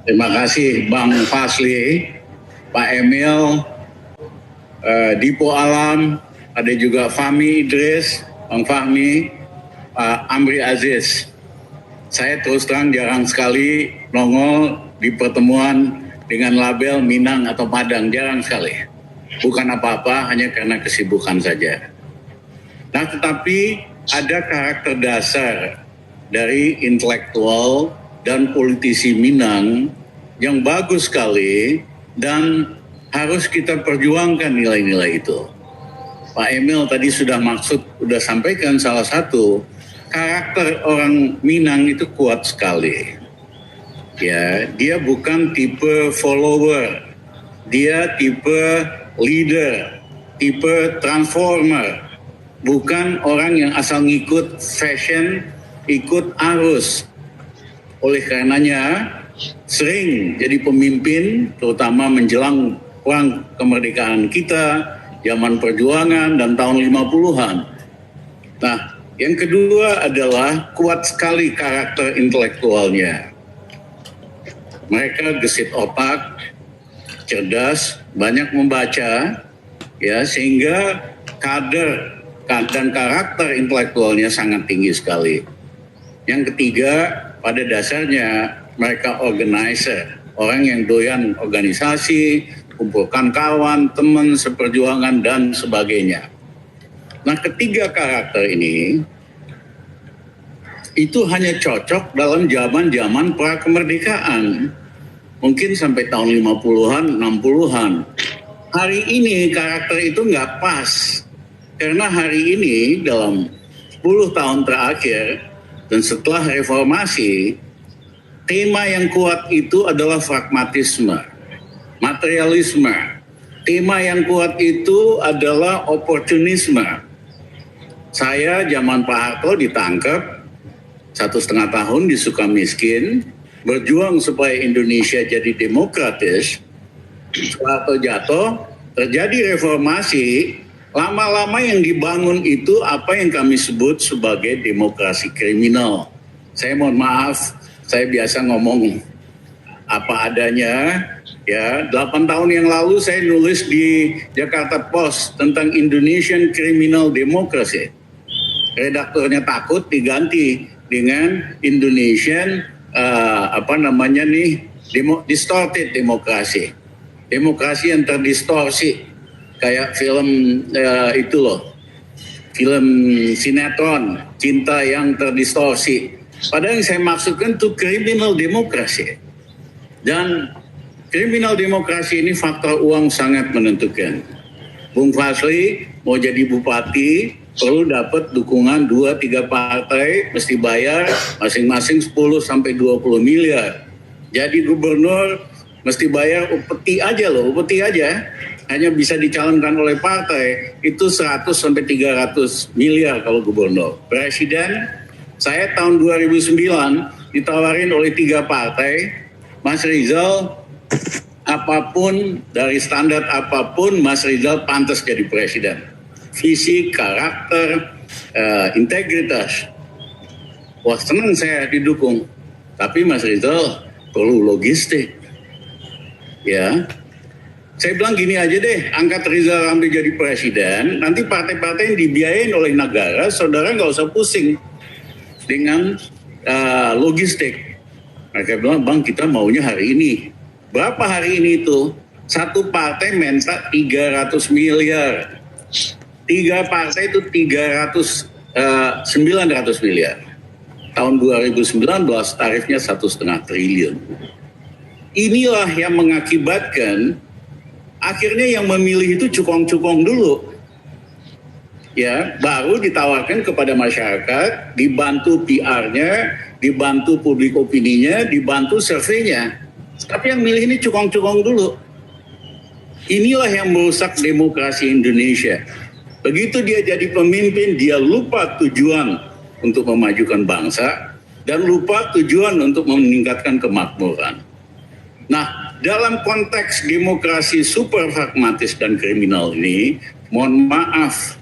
Terima kasih Bang Fasli, Pak Emil, Dipo Alam, ada juga Fahmi Idris, Bang Fahmi, Pak Amri Aziz. Saya terus terang jarang sekali nongol di pertemuan dengan label Minang atau Padang, jarang sekali. Bukan apa-apa, hanya karena kesibukan saja. Nah, tetapi ada karakter dasar dari intelektual dan politisi Minang yang bagus sekali dan harus kita perjuangkan nilai-nilai itu. Pak Emil tadi sudah sampaikan salah satu karakter orang Minang itu kuat sekali. Ya, dia bukan tipe follower, dia tipe leader, tipe transformer, bukan orang yang asal ngikut fashion, ikut arus. Oleh karenanya sering jadi pemimpin, terutama menjelang perang kemerdekaan kita, zaman perjuangan dan tahun 50-an. Nah, yang kedua adalah kuat sekali karakter intelektualnya. Mereka gesit otak, cerdas, banyak membaca, ya, sehingga kader dan karakter intelektualnya sangat tinggi sekali. Yang ketiga, pada dasarnya mereka organizer, orang yang doyan organisasi, kumpulkan kawan, teman, seperjuangan, dan sebagainya. Nah, ketiga karakter ini itu hanya cocok dalam zaman-zaman pra-kemerdekaan. Mungkin sampai tahun 50-an, 60-an. Hari ini karakter itu nggak pas. Karena hari ini dalam 10 tahun terakhir dan setelah reformasi, tema yang kuat itu adalah pragmatisme, materialisme. Tema yang kuat itu adalah oportunisme. Saya zaman Pak Harto ditangkap 1,5 tahun di Sukamiskin, berjuang supaya Indonesia jadi demokratis. Soeharto jatuh, terjadi reformasi, lama-lama yang dibangun itu apa yang kami sebut sebagai demokrasi kriminal. Saya mohon maaf, saya biasa ngomong apa adanya. Ya, 8 tahun yang lalu saya nulis di Jakarta Post tentang Indonesian Criminal Democracy. Redakturnya takut diganti dengan Indonesian distorted demokrasi. Demokrasi yang terdistorsi. Kayak film itu loh. Film sinetron, cinta yang terdistorsi. Padahal yang saya maksudkan itu criminal demokrasi. Dan criminal demokrasi ini faktor uang sangat menentukan. Bung Fasli mau jadi bupati, perlu dapat dukungan 2-3 partai, mesti bayar masing-masing 10 sampai 20 miliar. Jadi gubernur mesti bayar upeti aja, hanya bisa dicalonkan oleh partai, itu 100 sampai 300 miliar kalau gubernur. Presiden, saya tahun 2009 ditawarin oleh 3 partai, Mas Rizal, apapun, dari standar apapun, Mas Rizal pantas jadi presiden. Visi, karakter, integritas. Wah, senang saya didukung. Tapi Mas Rizal perlu logistik. Ya, saya bilang gini aja deh, angkat Rizal Ramli jadi presiden, nanti partai-partai yang dibiayain oleh negara, saudara nggak usah pusing dengan logistik. Mereka bilang, Bang, kita maunya hari ini. Berapa hari ini itu? Satu partai minta 300 miliar. 3 partai itu 900 miliar. Tahun 2019 tarifnya 1,5 triliun. Inilah yang mengakibatkan akhirnya yang memilih itu cukong-cukong dulu. Ya, baru ditawarkan kepada masyarakat, dibantu PR-nya, dibantu publik opininya, dibantu surveinya. Tapi yang milih ini cukong-cukong dulu. Inilah yang merusak demokrasi Indonesia. Begitu dia jadi pemimpin, dia lupa tujuan untuk memajukan bangsa dan lupa tujuan untuk meningkatkan kemakmuran. Nah, dalam konteks demokrasi super pragmatis dan kriminal ini, mohon maaf,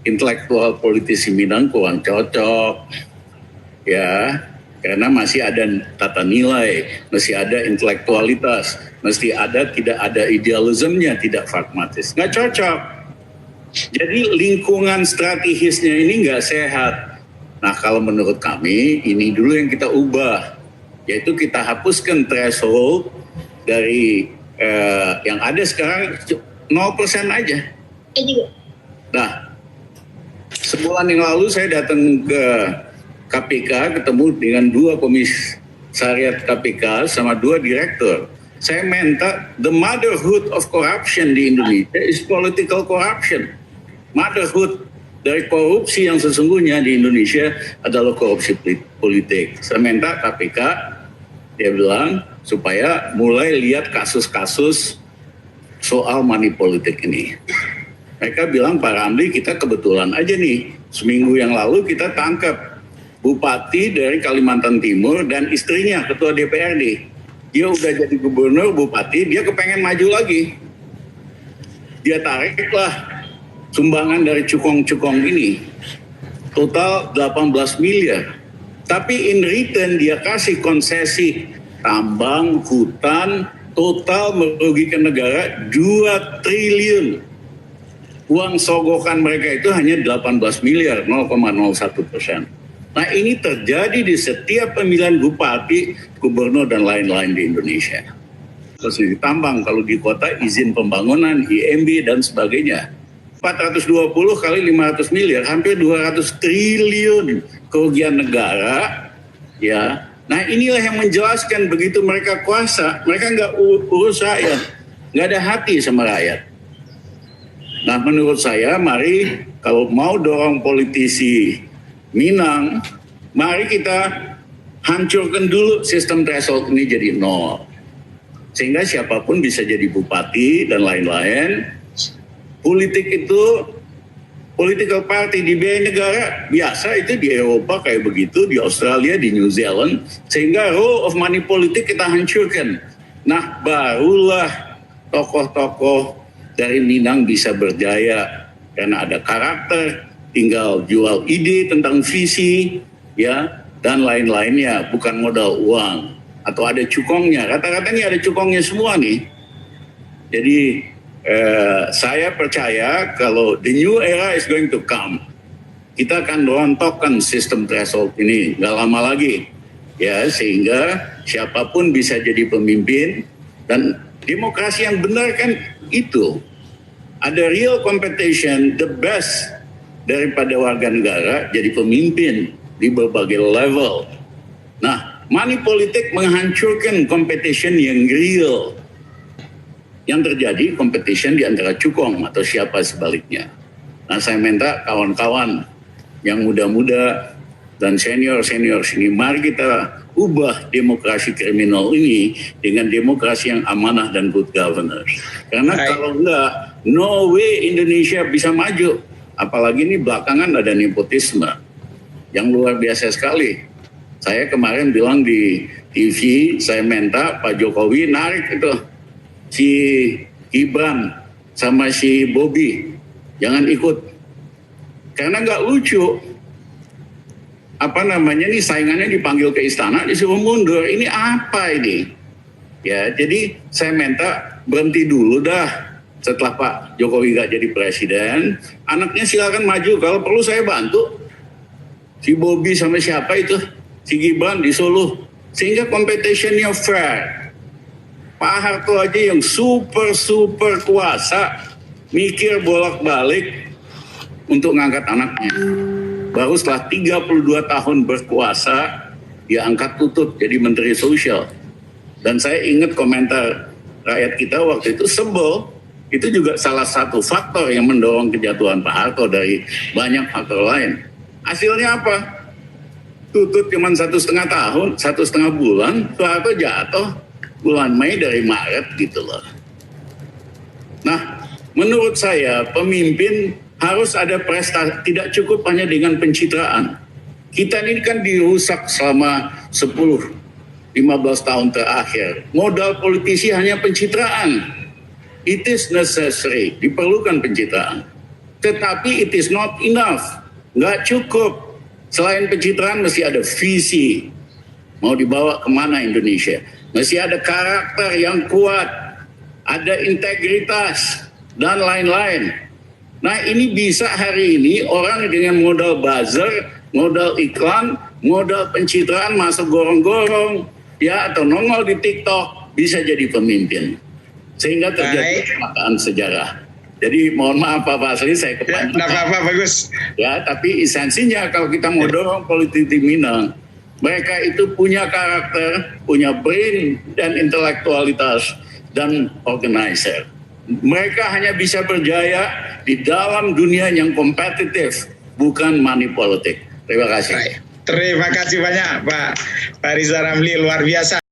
intelektual politisi Minang kurang cocok. Ya, Karena masih ada tata nilai, masih ada intelektualitas, tidak ada idealismenya, tidak pragmatis. Nggak cocok. Jadi lingkungan strategisnya ini nggak sehat. Nah kalau menurut kami ini dulu yang kita ubah, yaitu kita hapuskan threshold dari yang ada sekarang 0% aja. Nah, sebulan yang lalu saya datang ke KPK, ketemu dengan 2 komisariat KPK sama 2 direktur. Saya minta the motherhood of corruption di Indonesia is political corruption. Motherhood dari korupsi yang sesungguhnya di Indonesia adalah korupsi politik. Saya minta KPK, dia bilang, supaya mulai lihat kasus-kasus soal money politik ini. Mereka bilang, Pak Ramli, kita kebetulan aja nih, seminggu yang lalu kita tangkap bupati dari Kalimantan Timur dan istrinya ketua DPRD. Dia udah jadi gubernur, bupati, dia kepengen maju lagi. Dia tariklah sumbangan dari cukong-cukong ini. Total 18 miliar. Tapi in return dia kasih konsesi tambang, hutan, total merugikan negara 2 triliun. Uang sogokan mereka itu hanya 18 miliar, 0,01%. Nah ini terjadi di setiap pemilihan bupati, gubernur dan lain-lain di Indonesia. Terus ditambang kalau di kota izin pembangunan, IMB dan sebagainya. 420 kali 500 miliar, hampir 200 triliun kerugian negara. Ya, nah inilah yang menjelaskan begitu mereka kuasa, mereka nggak urus rakyat, nggak ada hati sama rakyat. Nah menurut saya mari kalau mau dorong politisi Minang, mari kita hancurkan dulu sistem threshold ini jadi 0. Sehingga siapapun bisa jadi bupati dan lain-lain. Politik itu, political party dibiayai negara, biasa itu di Eropa kayak begitu, di Australia, di New Zealand. Sehingga rule of money politik kita hancurkan. Nah barulah tokoh-tokoh dari Minang bisa berjaya karena ada karakter, tinggal jual ide tentang visi, ya, dan lain-lainnya, bukan modal uang atau ada cukongnya. Rata-rata ini ada cukongnya semua nih. Jadi saya percaya kalau the new era is going to come, kita akan rontokkan sistem threshold ini nggak lama lagi, ya, sehingga siapapun bisa jadi pemimpin. Dan demokrasi yang benar kan itu ada real competition, the best daripada warga negara jadi pemimpin di berbagai level. Nah, money politik menghancurkan competition yang real. Yang terjadi competition di antara cukong atau siapa sebaliknya. Nah, saya minta kawan-kawan yang muda-muda dan senior-senior sini, mari kita ubah demokrasi kriminal ini dengan demokrasi yang amanah dan good governance. Karena kalau enggak, no way Indonesia bisa maju. Apalagi ini belakangan ada nepotisme yang luar biasa sekali. Saya kemarin bilang di TV, saya minta Pak Jokowi narik itu si Gibran sama si Bobi, jangan ikut. Karena nggak lucu. Apa namanya nih, saingannya dipanggil ke istana disuruh mundur. Ini apa ini? Ya, jadi saya minta berhenti dulu dah. Setelah Pak Jokowi gak jadi presiden, anaknya silakan maju. Kalau perlu saya bantu. Si Bobi sama siapa itu? Si Gibran di Solo. Sehingga competitionnya fair. Pak Harto aja yang super kuasa, mikir bolak-balik untuk ngangkat anaknya. Baru setelah 32 tahun berkuasa, dia angkat tutut jadi Menteri Sosial. Dan saya ingat komentar rakyat kita waktu itu sebel. Itu juga salah satu faktor yang mendorong kejatuhan Pak Harto dari banyak faktor lain. Hasilnya apa? Tutut cuma 1,5 tahun, 1,5 bulan, Soeharto jatuh bulan Mei dari Maret gitu loh. Nah, menurut saya pemimpin harus ada prestasi, tidak cukup hanya dengan pencitraan. Kita ini kan dirusak selama 10-15 tahun terakhir. Modal politisi hanya pencitraan. It is necessary, diperlukan pencitraan. Tetapi it is not enough, nggak cukup. Selain pencitraan mesti ada visi, mau dibawa kemana Indonesia. Mesti ada karakter yang kuat, ada integritas, dan lain-lain. Nah ini bisa hari ini orang dengan modal buzzer, modal iklan, modal pencitraan masuk gorong-gorong, ya atau nongol di TikTok bisa jadi pemimpin. Sehingga terjadi kecelakaan sejarah. Jadi mohon maaf Pak Basri, saya kepanjangan. Tidak apa-apa, bagus. Ya, tapi esensinya kalau kita mau dorong politik di Minang, mereka itu punya karakter, punya brain dan intelektualitas dan organizer. Mereka hanya bisa berjaya di dalam dunia yang kompetitif, bukan money politik. Terima kasih. Terima kasih banyak Pak Riza Ramli, luar biasa.